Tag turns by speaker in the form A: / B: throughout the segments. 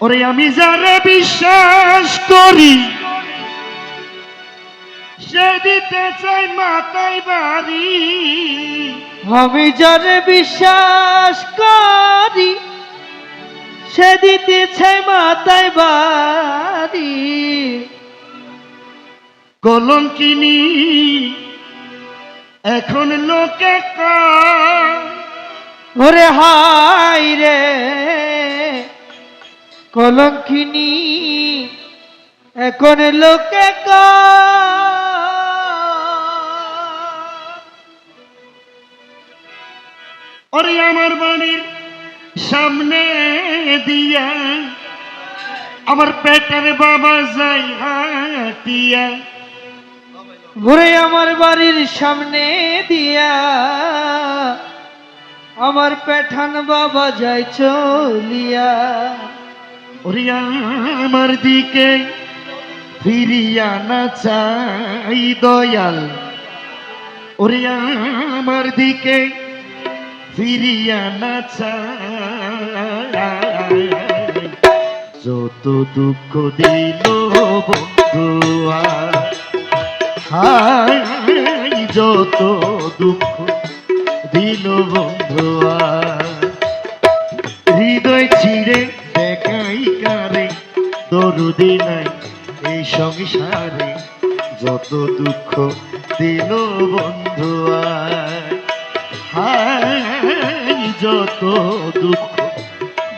A: ওরে আমি যারে বিশ্বাস করি সে দিতে চাই মাথায় বাড়ি।
B: আমি যারে বিশ্বাস করি সে দিতেছে মাথায় বাড়ি।
A: কলঙ্কিনী এখন লোকে কয়,
B: ওরে হাই রে কলঙ্কিনী এখন লোকে
A: ওরে আমার বাড়ির সামনে দিয়া আমার পেটের বাবা যাই হাটিয়া।
B: ঘুরে আমার বাড়ির সামনে দিয়া আমার পেঠান বাবা যায় চলিয়া।
A: ওরে আমার দিকে ফিরিয়া না চাই দয়াল, ওরে আমার দিকে ফিরিয়া না চাই। যত দুঃখ দিল বন্ধুয়া, হায় যত দুঃখ দিল বন্ধুয়া। হৃদয় ছিঁড়ে দেখাই কারে দরদি নাই এই সংসারে। যত দুঃখ দিল বন্ধুয়া, হায় যত দুঃখ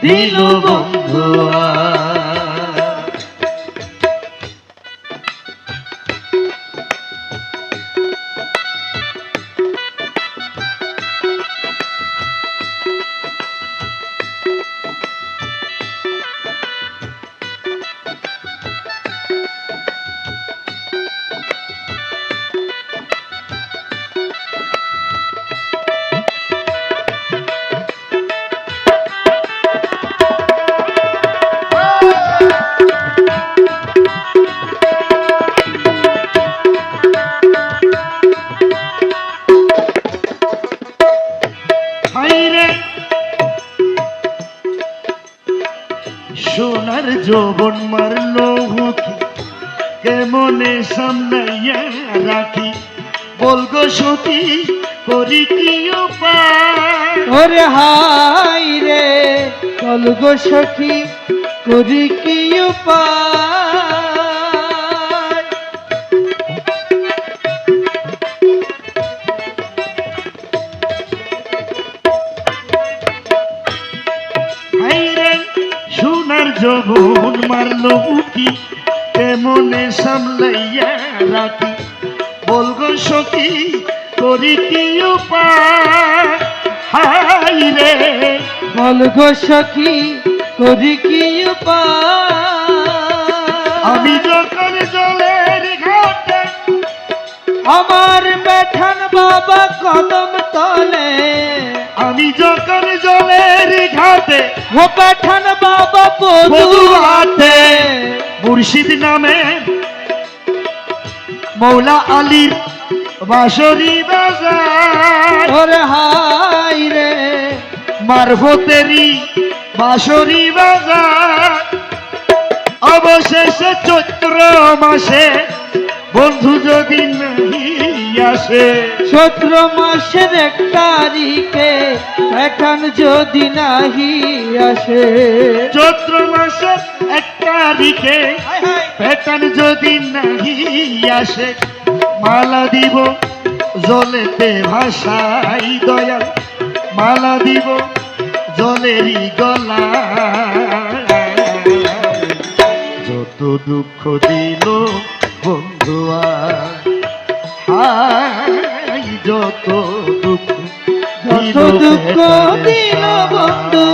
A: দিল বন্ধুয়া। সোনার যৌবন মারলো হুকি কেমনে সামলাইয়া রাখি। বলগো সখী করি কি উপায়।
B: ওরে হাই রে বলগো সখী করি কি উপায়।
A: হাইরে সোনার যৌবন মারলো হুকি কেমনে সামলাইয়া রাখি। বলগো সখী করি কি উপায়। হাইরে
B: বলগো সখী করি কি উপায়।
A: আমি যখন জলের ঘাটে
B: আমার পেঠান বাবা কদম তলে।
A: আমি যখন জলের ঘাটে
B: ও পেঠান বাবা পদুয়াতে।
A: মুর্শিদ নামে মৌলা আলীর বাঁশরি বাজার।
B: ওরে হাই রে
A: মারফতেরি বাঁশরি বাজার। অবশেষে চৈত্র মাসে বন্ধু যদি নাহি আসে।
B: চৈত্র মাসের 1 তারিখে পেঠান যদি নাহি আসে।
A: চৈত্র মাসের 1 তারিখে পেটান যদি নাহি আসে। মালা দিব জলেতে ভাসাই দয়াল, মালা দিব জলেরই গলা। যত দুঃখ দিল বন্ধুয়া, হায় যত দুঃখ
B: যত দুঃখ দিল বন্ধু।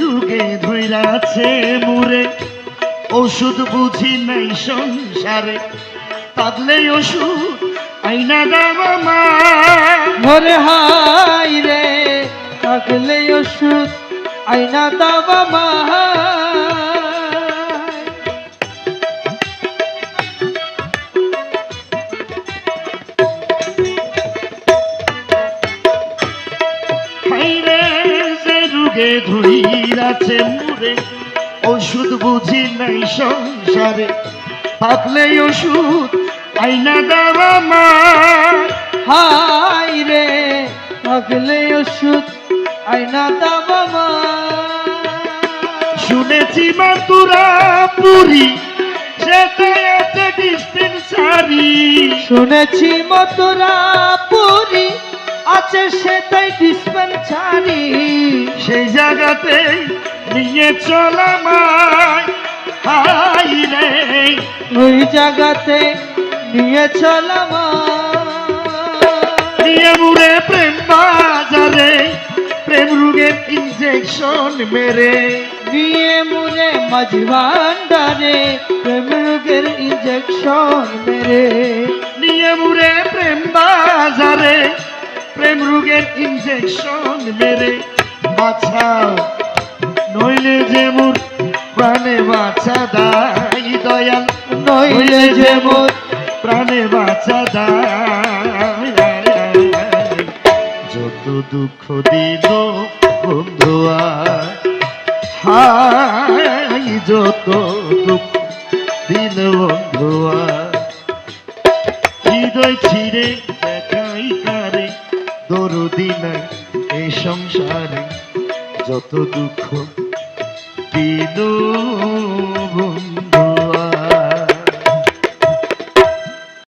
A: রোগে ধইরাছে মুরে, ওষুধ বুঝি নাই সংসারে, পাগলে ওষুধ আইনা দাও আমার।
B: ওরে হাই রে থাকলে ওষুধ আইনা দাবা মা।
A: হাইরে যে রোগে ধইরাছে মুরে, ওষুধ বুঝি নাই সংসারে, পাগলে ওষুধ আইনা দাও আমার।
B: হাই রে থাকলে ওষুধ আইনা দাবা মা।
A: শুনেছি মাতুরা পুরী সেটাতে ডিসপেন্সারি,
B: শুনেছি মথুরা পুরী আছে সেটাই ডিসপেন্সারি।
A: সেই জায়গাতে নিয়ে চল আমায়। হাই রে
B: ওই জায়গাতে নিয়ে চলাম
A: নিয়ে মুড়ে প্রেম বাজারে, প্রেম রোগের ইনজেকশন মেরে,
B: নিয়ে মুরে মাঝি ভান্ডারে প্রেম রোগের ইঞ্জেকশন মেরে।
A: নিয়ে মুড়ে প্রেম বাজারে, প্রেম রোগের ইনজেকশন মেরে বাঁচাও, নইলে যে মোর প্রাণে বাঁচা দাই দয়াল,
B: নইলে যে মোর
A: প্রাণে বাঁচা দাই। যত দুঃখ দিল বন্ধু আর, হাই যত দুঃখ দিল বন্ধু আর, হৃদয় ছিঁড়ে দেখাই কারে দরদি নাই এই সংসারে, যত দুঃখ দিল